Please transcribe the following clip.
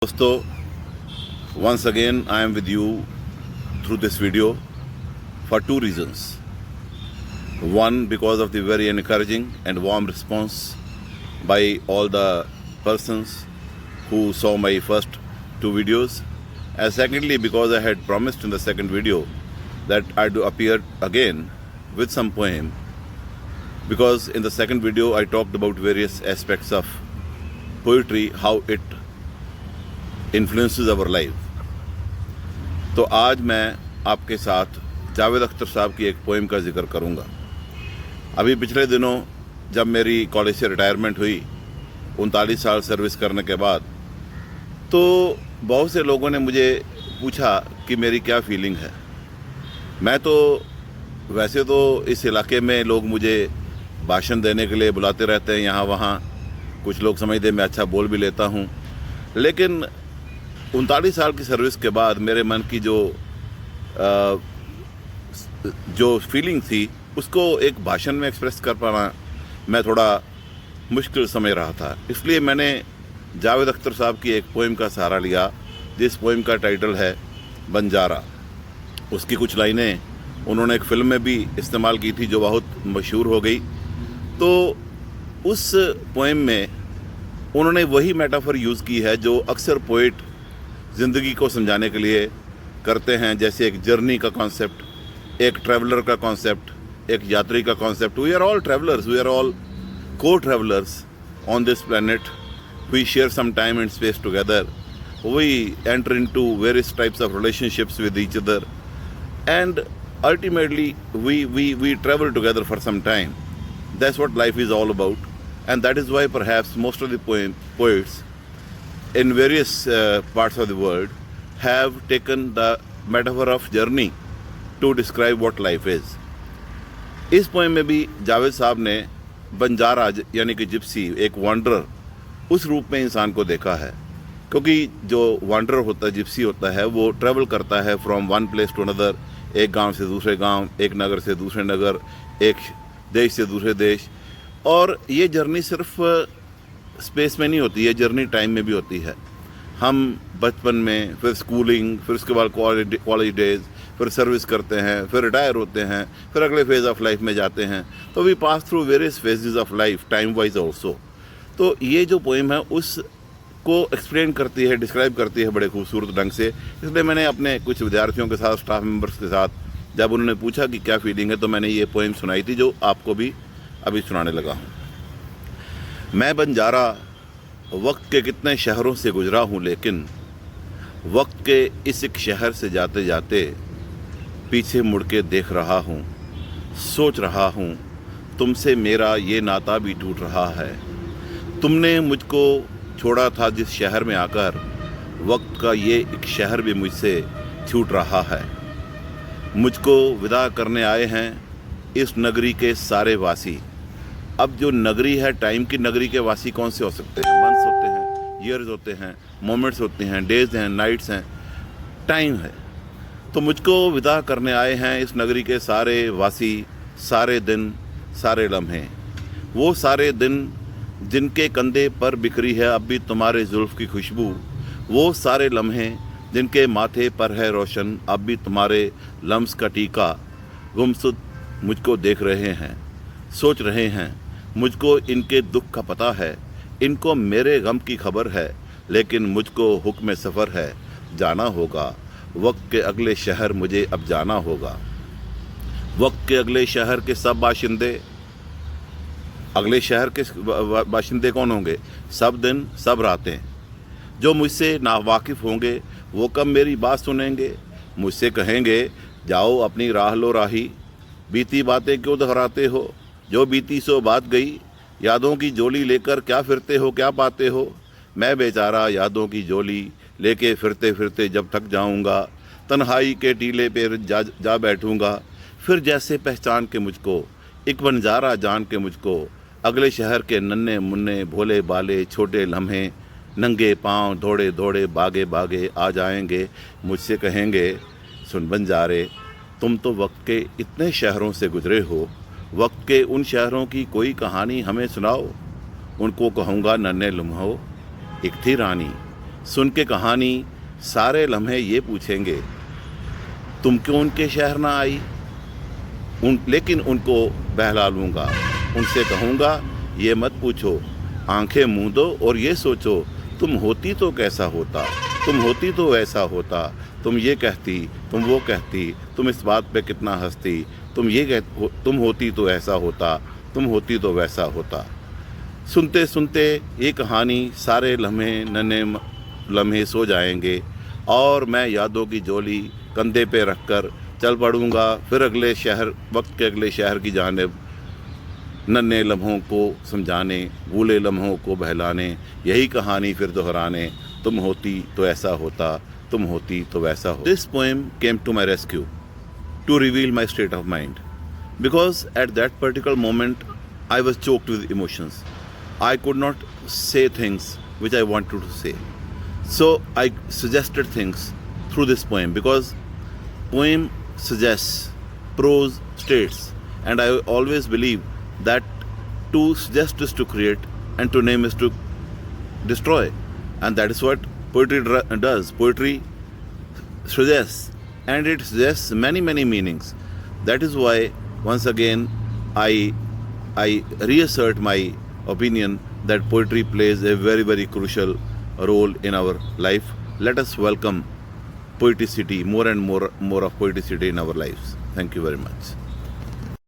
दोस्तों, once again I am with you through this video for two reasons. One, because of the very encouraging and warm response by all the persons who saw my first two videos, and secondly because I had promised in the second video that I'd appear again with some poem, because in the second video I talked about various aspects of poetry, how it influences our life. तो आज मैं आपके साथ जावेद अख्तर साहब की एक poem का जिक्र करूंगा। अभी पिछले दिनों जब मेरी कॉलेज से रिटायरमेंट हुई 39 साल सर्विस करने के बाद, तो बहुत से लोगों ने मुझे पूछा कि मेरी क्या फीलिंग है। मैं तो वैसे तो इस इलाके में लोग मुझे भाषण देने के लिए बुलाते रहते हैं, यहाँ वहाँ कुछ लोग समझते मैं अच्छा बोल भी लेता हूँ, लेकिन 39 साल की सर्विस के बाद मेरे मन की जो फीलिंग थी उसको एक भाषण में एक्सप्रेस कर पाना मैं थोड़ा मुश्किल समझ रहा था। इसलिए मैंने जावेद अख्तर साहब की एक पोएम का सहारा लिया, जिस पोएम का टाइटल है बंजारा। उसकी कुछ लाइनें उन्होंने एक फ़िल्म में भी इस्तेमाल की थी जो बहुत मशहूर हो गई। तो उस पोएम में उन्होंने वही मेटाफर यूज़ की है जो अक्सर पोइट ज़िंदगी को समझाने के लिए करते हैं, जैसे एक जर्नी का कॉन्सेप्ट, एक ट्रैवलर का कॉन्सेप्ट, एक यात्री का concept. We are all travellers, we are all co-travellers on this planet. We share some time and space together, we enter into various types of relationships with each other, and ultimately we travel together for some time. That's what life is all about, and that is why perhaps most of the poets in various parts of the world have taken the metaphor of journey to describe what life is. इस poem में भी जावेद साहब ने बंजारा यानी कि Gypsy, एक wanderer, उस रूप में इंसान को देखा है। क्योंकि जो वांडरर होता है, जिप्सी होता है, वो ट्रैवल करता है from one place to another, एक गांव से दूसरे गांव, एक नगर से दूसरे नगर, एक देश से दूसरे देश। और ये जर्नी सिर्फ स्पेस में नहीं होती है, जर्नी टाइम में भी होती है। हम बचपन में, फिर स्कूलिंग, फिर उसके बाद कॉलेज डेज, फिर सर्विस करते हैं, फिर रिटायर होते हैं, फिर अगले फेज़ ऑफ लाइफ में जाते हैं। तो we pass through various phases of life, time wise also. तो ये जो पोएम है उसको एक्सप्लेन करती है, डिस्क्राइब करती है बड़े खूबसूरत ढंग से। इसलिए मैंने अपने कुछ विद्यार्थियों के साथ, स्टाफ मेंबर्स के साथ, जब उन्होंने पूछा कि क्या फीलिंग है, तो मैंने ये पोएम सुनाई थी जो आपको भी अभी सुनाने लगा हूँ। मैं बंजारा वक्त के कितने शहरों से गुजरा हूँ, लेकिन वक्त के इस एक शहर से जाते जाते पीछे मुड़ के देख रहा हूँ, सोच रहा हूँ तुमसे मेरा ये नाता भी टूट रहा है। तुमने मुझको छोड़ा था जिस शहर में आकर, वक्त का ये एक शहर भी मुझसे छूट रहा है। मुझको विदा करने आए हैं इस नगरी के सारे वासी। अब जो नगरी है, टाइम की नगरी के वासी कौन से हो सकते हैं? मंथ्स होते हैं, ईयर्स होते हैं, मोमेंट्स होते हैं, डेज हैं, नाइट्स हैं, टाइम है। तो मुझको विदा करने आए हैं इस नगरी के सारे वासी, सारे दिन, सारे लम्हे। वो सारे दिन जिनके कंधे पर बिखरी है अब भी तुम्हारे जुल्फ़ की खुशबू, वो सारे लम्हे जिनके माथे पर है रोशन अब भी तुम्हारे लम्स का टीका। गुमसुद मुझको देख रहे हैं, सोच रहे हैं, मुझको इनके दुख का पता है, इनको मेरे गम की खबर है, लेकिन मुझको हुक्म सफ़र है, जाना होगा वक्त के अगले शहर, मुझे अब जाना होगा। वक्त के अगले शहर के सब बाशिंदे, अगले शहर के बाशिंदे कौन होंगे? सब दिन, सब रातें। जो मुझसे नावाकिफ़ होंगे वो कब मेरी बात सुनेंगे? मुझसे कहेंगे जाओ अपनी राह लो राही, बीती बातें क्यों दोहराते हो? जो बीती सो बात गई, यादों की झोली लेकर क्या फिरते हो, क्या पाते हो? मैं बेचारा यादों की झोली लेके फिरते फिरते जब थक जाऊंगा, तन्हाई के टीले पे जा बैठूंगा। फिर जैसे पहचान के मुझको, एक बंजारा जान के मुझको, अगले शहर के नन्हे मुन्ने भोले बाले छोटे लम्हे, नंगे पाँव दौड़े दौड़े भागे भागे आ जाएंगे। मुझसे कहेंगे सुन बंजारे, तुम तो वक्त के इतने शहरों से गुजरे हो, वक्त के उन शहरों की कोई कहानी हमें सुनाओ। उनको कहूँगा नन्हे लम्हों, एक थी रानी, सुन के कहानी सारे लम्हे ये पूछेंगे, तुम क्यों उनके शहर ना आई। लेकिन उनको बहला लूँगा, उनसे कहूँगा ये मत पूछो, आंखें मूंद दो और ये सोचो, तुम होती तो कैसा होता, तुम होती तो वैसा होता, तुम ये कहती, तुम वो कहती, तुम इस बात पे कितना हंसती, तुम होती तो ऐसा होता, तुम होती तो वैसा होता। सुनते सुनते ये कहानी सारे लम्हे नन्हे लम्हे सो जाएंगे और मैं यादों की झोली कंधे पे रखकर चल पड़ूँगा फिर वक्त के अगले शहर की जानिब, नन्हे लम्हों को समझाने, भूले लम्हों को बहलाने, यही कहानी फिर दोहराने, तुम होती तो ऐसा होता, तुम होती तो वैसा हो। This poem came to my rescue to reveal my state of mind, because at that particular moment I was choked with emotions. I could not say things which I wanted to say, so I suggested things through this poem, because poem suggests, prose states, and I always believe that to suggest is to create and to name is to destroy, and that is what poetry does. Poetry suggests, and it suggests many meanings. That is why once again I reassert my opinion that poetry plays a very crucial role in our life. Let us welcome poeticity, more and more of poeticity in our lives. Thank you very much.